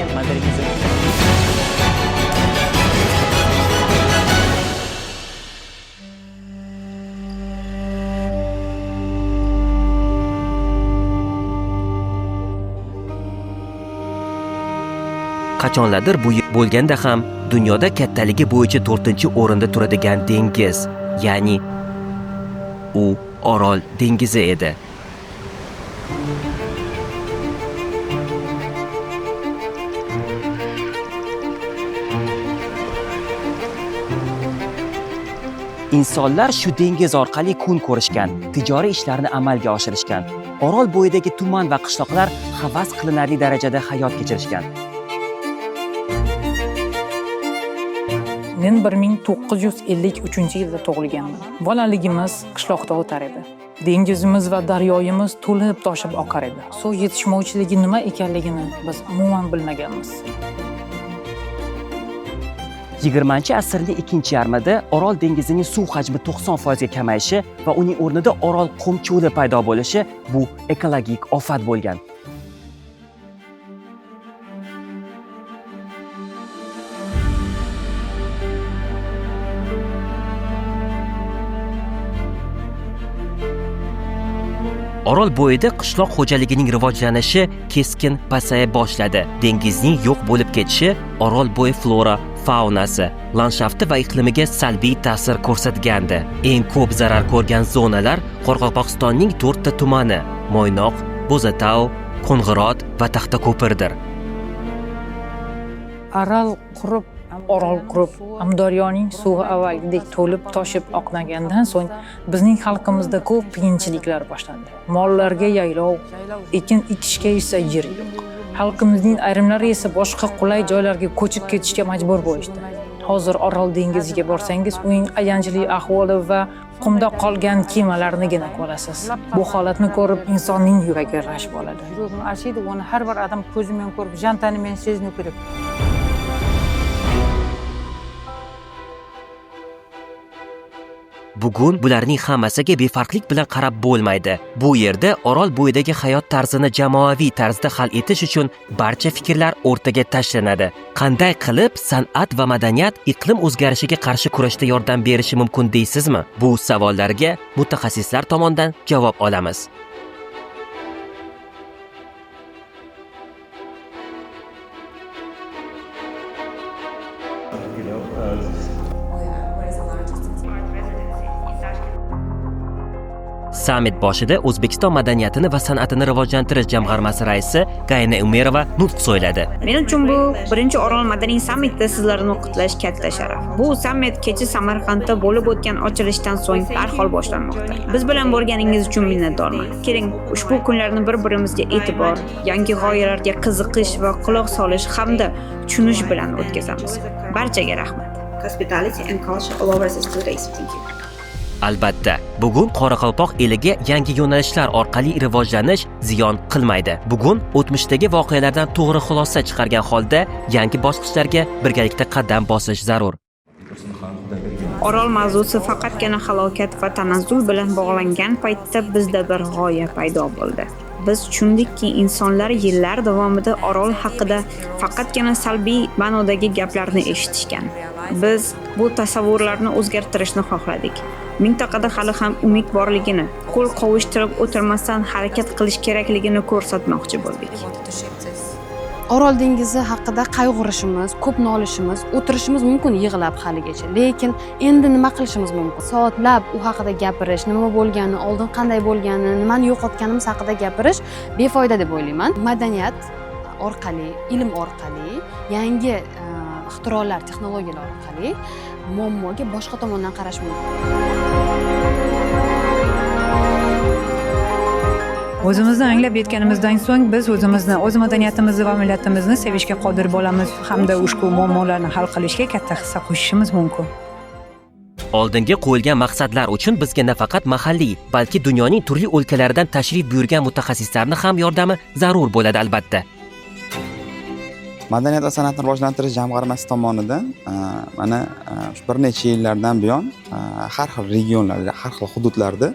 Toshkent manzarasi. Qachonlardir bu bo'lganda ham dunyoda kattaligi bo'yicha 4-o'rinda turadigan dengiz, ya'ni u Orol dengizi edi. Insonlar shu dengiz orqali kun ko'rishgan, tijoriy ishlarni amalga oshirishgan. Orol bo'yidagi tuman va qishloqlar havas qilinarli darajada hayot kechirishgan. Men 1953-yilda tug'ilganman. Bolaligimiz qishloqda o'tar edi. Dengizimiz va daryoyimiz to'lib toshib oqar edi. Suv yetishmovchiligi nima ekanligini biz umuman bilmaganmiz. 20-asrning ikkinchi yarmida Orol dengizining suv hajmi 90% ga kamayishi va uning o'rnida Orol qum cho'li paydo bo'lishi bu ekologik ofat bo'lgan. Orol bo'yida qishloq xo'jaligining rivojlanishi keskin pasaya boshladi. Dengizning yo'q bo'lib ketishi Orol bo'yi flora, faunasi, landshafti va iqlimiga salbiy ta'sir ko'rsatgandi. Eng ko'p zarar ko'rgan zonalar Qoraqalpog'istonning 4 ta tumani: Mo'ynoq, Bo'zatau, Qo'ng'irot va Taxtako'pirdir. Orol qurib, Amudaryoning suvi avvalgidek to'lib toshib oqmagandan so'ng bizning xalqimizda ko'p qiyinchiliklar boshlandi. Mollarga yaylov, ekin ekishga esa yer yo'q. Xalqimizning ayrimlari esa boshqa qulay joylarga ko'chib ketishga majbur bo'lishdi. Hozir Orol dengiziga borsangiz, uning ayanchli ahvoli va qumda qolgan kemalarnigina ko'rasiz. Bu holatni ko'rib insonning yuragi g'ash bo'ladi. Ashidi uni har bir odam ko'zi bilan ko'rib, jon tani bilan sezinu kerak. Bugun bularning hammasiga befarqlik bilan qarab bo'lmaydi. Bu yerda Orol bo'yidagi hayot tarzini jamoaviy tarzda hal etish uchun barcha fikrlar o'rtaga tashlanadi. Qanday qilib san'at va madaniyat iqlim o'zgarishiga qarshi kurashda yordam berishi mumkin deysizmi? Bu savollarga mutaxassislar tomonidan javob olamiz. Summit boshida O'zbekiston madaniyatini va san'atini rivojlantirish jamg'armasi raisi Gayna Umerova nutq so'yladi. Men uchun bu birinchi Orol madaniy sammitida sizlarni qutlash katta sharaf. Bu sammit kecha Samarqandda bo'lib o'tgan ochilishdan so'ng darhol boshlanmoqda. Biz bilan bo'lganingiz uchun minnatdorman. Keling, ushbu kunlarni bir-birimizga e'tibor, yangi g'oyalarga qiziqish va quloq solish hamda tushunish bilan o'tkazamiz. Barchaga rahmat. Hospitality and culture all over this 2 days. Thank you. Albatta, bugun Qoraqalpoq eliga yangi yo'nalishlar orqali rivojlanish ziyon qilmaydi. Bugun o'tmishdagi voqealardan to'g'ri xulosa chiqargan holda yangi bosqichlarga birgalikda qadam bosish zarur. Orol mavzusi faqatgina halokat va tanazzul bilan bog'langan paytda bizda bir g'oya paydo bo'ldi. Biz tushundikki, insonlar yillar davomida Orol haqida faqatgina salbiy ma'nodagi gaplarni eshitishgan. Biz bu tasavvurlarni o'zgartirishni xohladik. Mintaqada hali ham umid borligini, qo'l qovushtirib o'tirmasdan harakat qilish kerakligini ko'rsatmoqchi bo'ldik. Orol dengizi haqida qayg'urishimiz, ko'p nolishimiz, o'tirishimiz mumkin yig'lab haligacha. Lekin endi nima qilishimiz mumkin? Soatlab u haqida gapirish, nima bo'lgani, oldin qanday bo'lgani, nimani yo'qotganimiz haqida gapirish befoyda deb o'ylayman. Madaniyat orqali, ilm orqali, yangi ixtirolar, texnologiyalar orqali muammoga boshqa tomondan qarash mumkin. O'zimizni anglab yetganimizdan so'ng biz o'zimizni, o'z madaniyatimizni va millatimizni sevishga qodir bo'lamiz hamda ushbu muammolarni hal qilishga katta hissa qo'shishimiz mumkin. Oldinga qo'yilgan maqsadlar uchun bizga nafaqat mahalliy, balki dunyoning turli o'lkalaridan tashrif buyurgan mutaxassislarning ham yordami zarur bo'ladi albatta. Madaniyat va san'atni rivojlantirish jamg'armasi tomonidan mana bir necha yillardan buyon har xil regionlarda, har xil hududlarda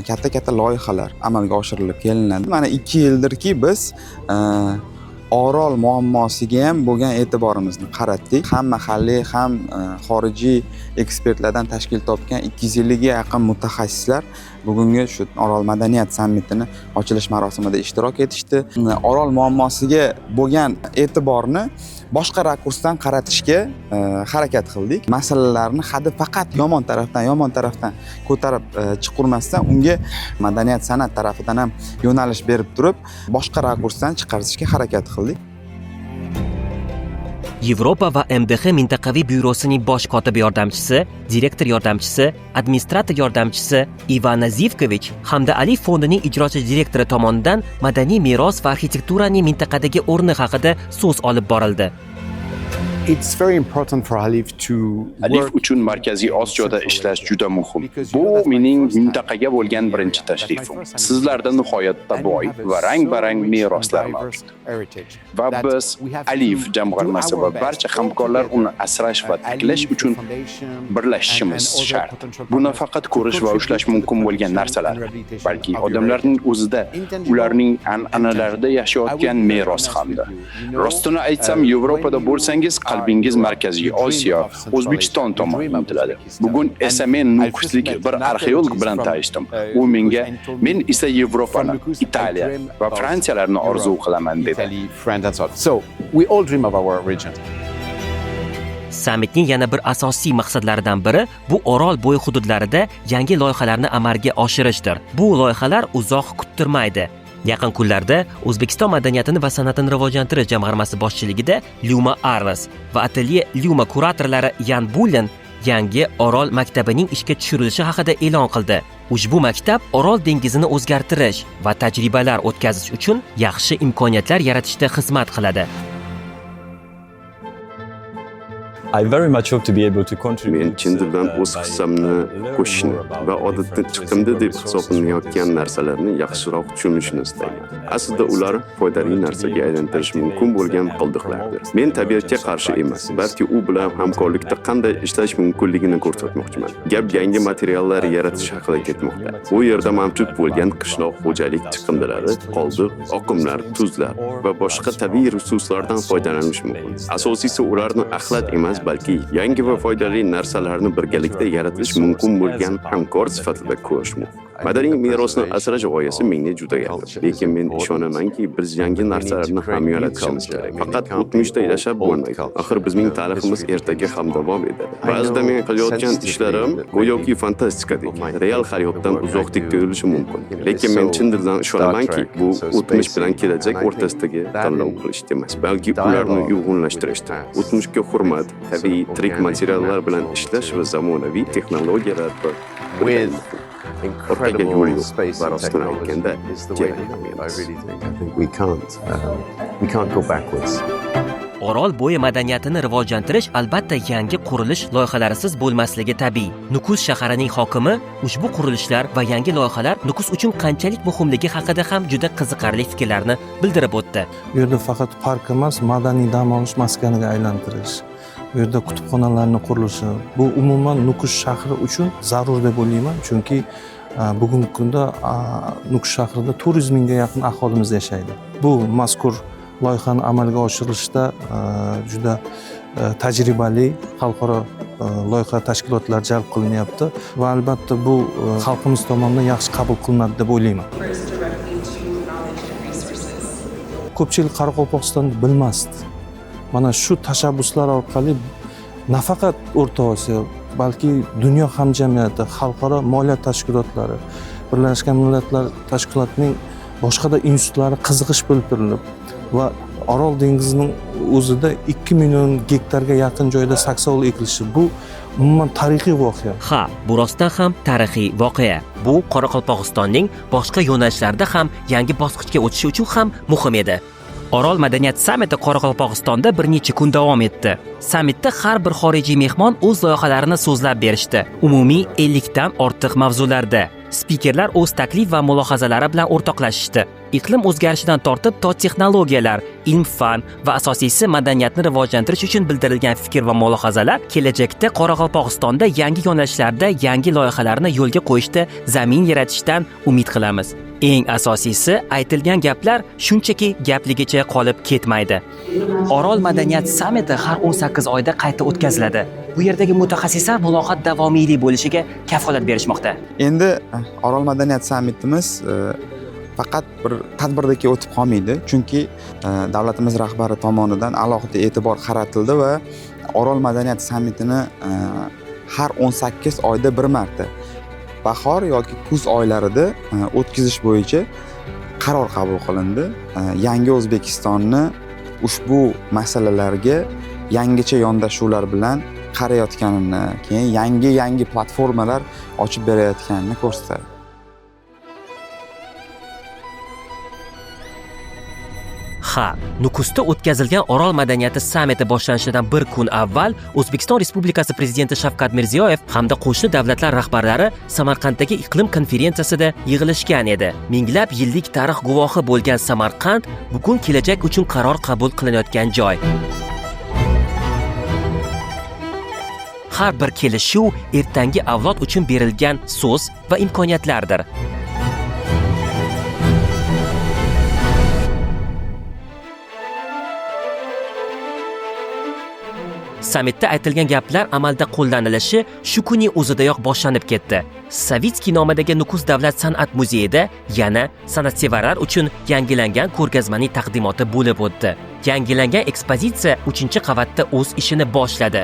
katta-katta loyihalar amalga oshirilib kelinadi. Mana 2 yildirki biz orol muammosiga ham bo'lgan e'tiborimizni qaratdik. Ham mahalliy, ham xorijiy ekspertlardan tashkil topgan 250 ga yaqin mutaxassislar bugungi shu Orol madaniyat sammitini ochilish marosimida ishtirok etishdi. Orol muammosiga bo'lgan e'tiborni boshqa rakursdan qaratishga harakat qildik. Masalalarni hadi faqat yomon tarafdan ko'tarib chiqurmasdan unga madaniyat san'at tarafidan ham yo'nalish berib turib, boshqa rakursdan chiqarishga harakat qildik. Yevropa va MDH mintaqaviy byurosining bosh kotib yordamchisi, direktor yordamchisi, administrator yordamchisi Ivana Zivkovich hamda Alif fondining ijrochi direktori tomonidan madaniy meros va arxitekturaning mintaqadagi o'rni haqida so'z olib borildi. Alif uchun Markaziy Osiyoda ishlash juda muhim. Bu mening mintaqaga bo'lgan birinchi tashrifim. Sizlarda nihoyatda boy va rang-barang meroslar mavjud. Va biz Alif jamg'armasi va barcha hamkorlar uni asrash va tiklash uchun birlashishimiz shart. Bu nafaqat ko'rish va ushlash mumkin bo'lgan narsalar, balki odamlarning o'zida, ularning an'analarida yashayotgan meros hamdir. Rostini aytsam, Yevropada bo'lsangiz, qalbingiz Markaziy Osiyo, O'zbekiston tomon intiladi. Bugun esa men nukuslik bir arxeolog bilan tanishdim. U menga men esa Yevropani, Italiya va Fransiyalarni orzu qilaman dedi. Sammitning yana bir asosiy maqsadlaridan biri bu orol bo'yi hududlarida yangi loyihalarni amalga oshirishdir. Bu loyihalar uzoq kuttirmaydi. Yaqin kunlarda O'zbekiston madaniyatini va san'atini rivojlantirish jamg'armasi boshchiligida Lyuma Arles va Atelier Lyuma kuratorlari Yan Bullen yangi Orol maktabining ishga tushirilishi haqida e'lon qildi. Ushbu maktab Orol dengizini o'zgartirish va tajribalar o'tkazish uchun yaxshi imkoniyatlar yaratishda xizmat qiladi. Men chin dildan o'z hissamni qo'shishni va odatda chiqindi deb hisoblanayotgan narsalarni yaxshiroq tushunishni istayman. Aslida ular foydali narsaga aylantirish mumkin bo'lgan qoldiqlardir. Men tabiatga qarshi emas, balki u bilan hamkorlikda qanday ishlash mumkinligini ko'rsatmoqchiman. Gap yangi materiallar yaratish haqida ketmoqda. Bu yerda mavjud bo'lgan qishloq xo'jalik chiqindilari, qoldiq, oqimlar, tuzlar va boshqa tabiiy resurslardan foydalanish mumkin. Asosiysi ularni axlat emas, balki yangi va foydali narsalarni birgalikda yaratish mumkin bo'lgan hamkor sifatida ko'rish mumkin. Madaniy merosni asrash g'oyasi menga juda yaqin. Lekin men ishonamanki, biz yangi narsalarni ham yaratishimiz kerak. Faqat o'tmishda yashab bo'lmaydi. Axir bizning tariximiz ertaga ham davom etadi. Ba'zida men qilayotgan ishlarim go'yoki fantastikadek, real hayotdan uzoqdek tuyulishi mumkin. Lekin men chin dildan ishonamanki, bu o'tmish bilan kelajak o'rtasidagi tanlov qilish emas, balki ularni uyg'unlashtirishdir. O'tmishga hurmat, tabiiy tirik materiallar bilan ishlash va zamonaviy texnologiyalar bilan incredible space and technology is the way to go. I really think. I think we can't go backwards. Orol bo'yi madaniyatini rivojlantirish albatta yangi qurilish loyihalarisiz bo'lmasligi tabiiy. Nukus shaharining hokimi ushbu qurilishlar va yangi loyihalar Nukus uchun qanchalik muhimligi haqida ham juda qiziqarli fikrlarni bildirib o'tdi. Bu yerda faqat park emas, madaniy dam olish maskaniga aylantirish, bu yerda kutubxonalarning qurilishi, bu umuman Nukus shahri uchun zarur deb o'ylayman, chunki bugungi kunda Nukus shahrida 400 mingga yaqin aholimiz yashaydi. Bu mazkur loyihani amalga oshirishda juda tajribali xalqaro loyiha tashkilotlar jalb qilinyapti va albatta bu xalqimiz tomonidan yaxshi qabul qilinadi deb o'ylayman. Ko'pchilik Qoraqalpog'istonni bilmasdi. Mana shu tashabbuslar orqali nafaqat O'rta Osiyo, balki dunyo hamjamiyati, xalqaro moliya tashkilotlari, Birlashgan Millatlar Tashkilotining boshqada institutlari qiziqish bildirilib va Orol dengizining o'zida 2 million gektarga yaqin joyda saksovul ekilishi, bu umuman tarixiy voqea. Ha, bu rostdan ham tarixiy voqea. Bu Qoraqalpog'istonning boshqa yo'nalishlarda ham yangi bosqichga o'tishi uchun ham muhim edi. Orol madaniyat sammiti Qoraqalpog'istonda bir necha kun davom etdi. Sammitda har bir xorijiy mehmon o'z loyihalarini so'zlab berishdi. Umumiy 50 dan ortiq mavzularda. Spikerlar o'z taklif va mulohazalari bilan o'rtoqlashishdi. Iqlim o'zgarishidan tortib to texnologiyalar, ilm-fan va asosiysi madaniyatni rivojlantirish uchun bildirilgan fikr va mulohazalar kelajakda Qoraqalpog'istonda yangi yo'nalishlarda yangi loyihalarni yo'lga qo'yishda zamin yaratishdan umid qilamiz. Eng asosiysi, aytilgan gaplar shunchaki gapligicha qolib ketmaydi. Orol madaniyat sammiti har 18 oyda qayta o'tkaziladi. Bu yerdagi mutaxassislar muloqot davomiylik bo'lishiga kafolat berishmoqda. Endi Orol madaniyat sammitimiz faqat bir tadbirdagi o'tib qolmaydi, chunki davlatimiz rahbari tomonidan alohida e'tibor qaratildi va Orol madaniyat sammitini har 18 oyda bir marta bahor yoki kuz oylarida o'tkazish bo'yicha qaror qabul qilindi. Yangi O'zbekistonni ushbu masalalarga yangicha yondashuvlar bilan qarayotganini, keyin yangi platformalar ochib berayotganini ko'rsatadi. Nukusda o'tkazilgan Orol madaniyati sammiti boshlanishidan bir kun avval O'zbekiston Respublikasi Prezidenti Shavkat Mirziyoyev hamda qo'shni davlatlar rahbarlari Samarqanddagi iqlim konferensiyasida yig'ilishgan edi. Minglab yillik tarix guvohi bo'lgan Samarqand bugun kelajak uchun qaror qabul qilinayotgan joy. Har bir kelishuv ertangi avlod uchun berilgan so'z va imkoniyatlardir. Sammitda aytilgan gaplar amalda qo'llanilishi shu kunning o'zidayoq boshlanib ketdi. Savitskiy nomidagi Nukus davlat san'at muzeyida yana san'atsevarlar uchun yangilangan ko'rgazmaning taqdimoti bo'lib o'tdi. Yangilangan ekspozitsiya 3-qavatda o'z ishini boshladi.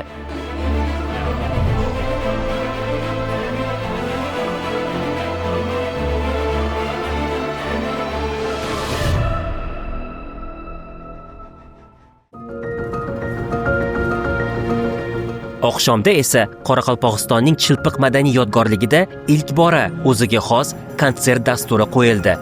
Oqshomda esa Qoraqalpog'istonning Chilpiq madaniy yodgorligida ilk bora o'ziga xos konsert dasturi qo'yildi.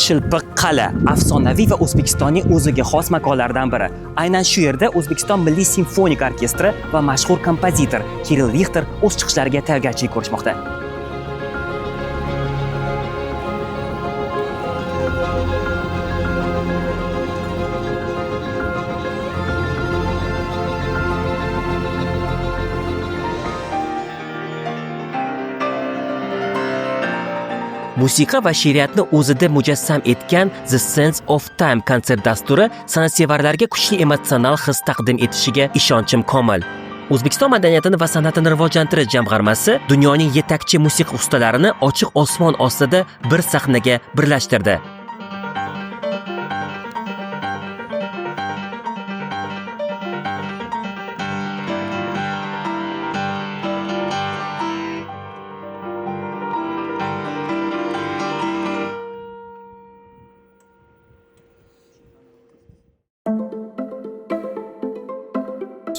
Chilpiq qal'a afsonaviy va O'zbekistonning o'ziga xos makonlaridan biri. Aynan shu yerda O'zbekiston Milliy simfonik orkestri va mashhur kompozitor Kirill Rixter o'z chiqishlariga tayyorgarchilik ko'rishmoqda. Musiqa va she'riyatni o'zida mujassam etgan The Sense of Time konsert dasturi san'atsevarlarga kuchli emotsional his taqdim etishiga ishonchim komil. O'zbekiston madaniyatini va san'atini rivojlantirish jamg'armasi dunyoning yetakchi musiqa ustalarini ochiq osmon ostida bir sahnaga birlashtirdi.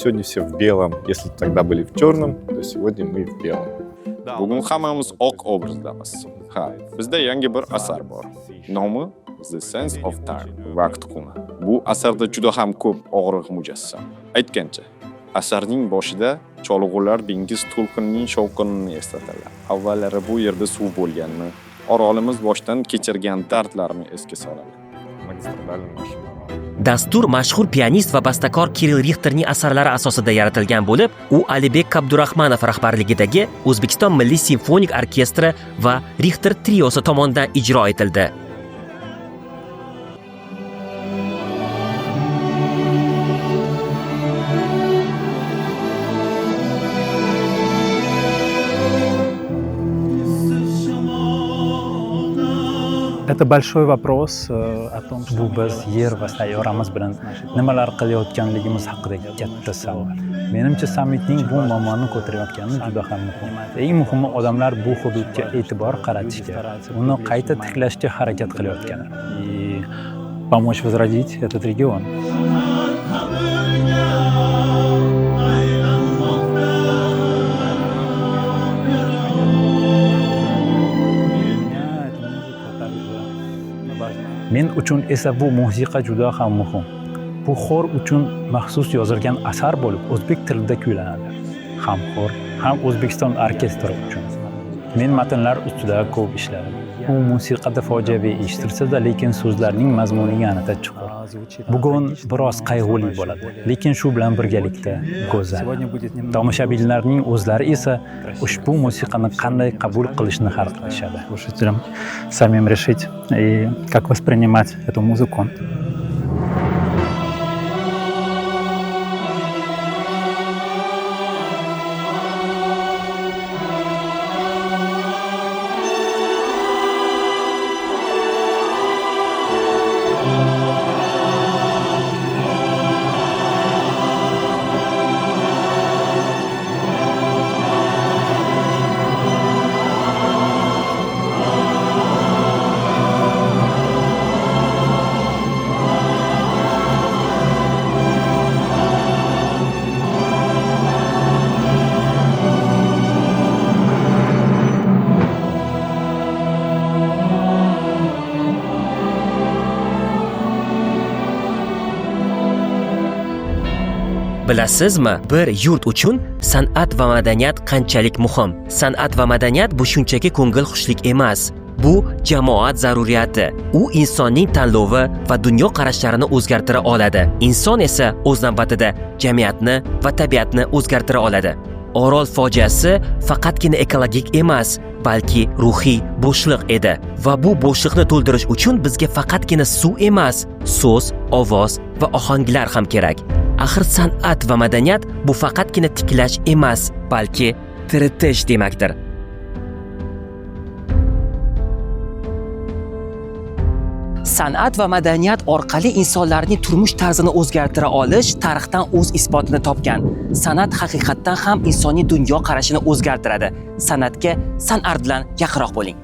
Сегодня все в белом. Если тогда были в черном, то сегодня мы в белом. Bugun hammamiz oq obrazdamiz. Bizda yangi bir asar bor. Nomi The Sense of Time, vaqt quni. Bu asarda juda ham ko'p og'riq mujassam. Aytgancha, asarning boshida cholg'ular dengiz to'lqinining shovqinini eslatadi. Avvallari bu yerda suv bo'lganini, orolimiz boshdan kechirgan dardlarni esga soladi. Dastur mashhur pianist va bastakor Kirill Rixterning asarlari asosida yaratilgan bo'lib, u Alibek Abdurahmanov rahbarligidagi O'zbekiston Milliy simfonik orkestri va Rixter triosi tomonidan ijro etildi. Это большой вопрос о том, что biz yer va sayyoramiz bilan nimalar qilayotganligimiz haqidagi katta savol. Menimcha sammitning bu muammoni ko'tarayotgani juda ham muhim. Eng muhimi odamlar bu hududga e'tibor qaratishga, uni qayta tiklashga harakat qilayotgani. И помочь возродить этот регион. Men uchun esa bu musiqa juda ham muhim. Bu xor uchun maxsus yozilgan asar bo'lib, o'zbek tilida kuylanadi. Ham xor ham O'zbekiston orkestri uchun. Men matnlar ustida ko'p ishladim. U musiqada fojiaviy eshitilsa-da, lekin so'zlarning mazmuniga anita chuqur. Bugun biroz qayg'uli bo'ladi, lekin shu bilan birgalikda go'zal. Tomoshabinlarning o'zlari esa ushbu musiqani qanday qabul qilishni hal qilishadi. Слушателям самим решить, и как воспринимать эту музыку. Bilasizmi, bir yurt uchun san'at va madaniyat qanchalik muhim? San'at va madaniyat bu shunchaki ko'ngil xushlik emas. Bu jamoat zaruriyati. U insonning tanlovi va dunyo qarashlarini o'zgartira oladi. Inson esa o'z navbatida jamiyatni va tabiatni o'zgartira oladi. Orol fojiasi faqatgina ekologik emas, balki ruhiy bo'shliq edi. Va bu bo'shliqni to'ldirish uchun bizga faqatgina suv emas, so'z, ovoz va ohanglar ham kerak. Axir san'at va madaniyat bu faqatgina tiklash emas, balki tiritish demakdir. San'at va madaniyat orqali insonlarning turmush tarzini o'zgartira olish tarixdan o'z isbotini topgan. San'at haqiqatdan ham insonning dunyo qarashini o'zgartiradi. San'atga san'at bilan yaqinroq bo'ling.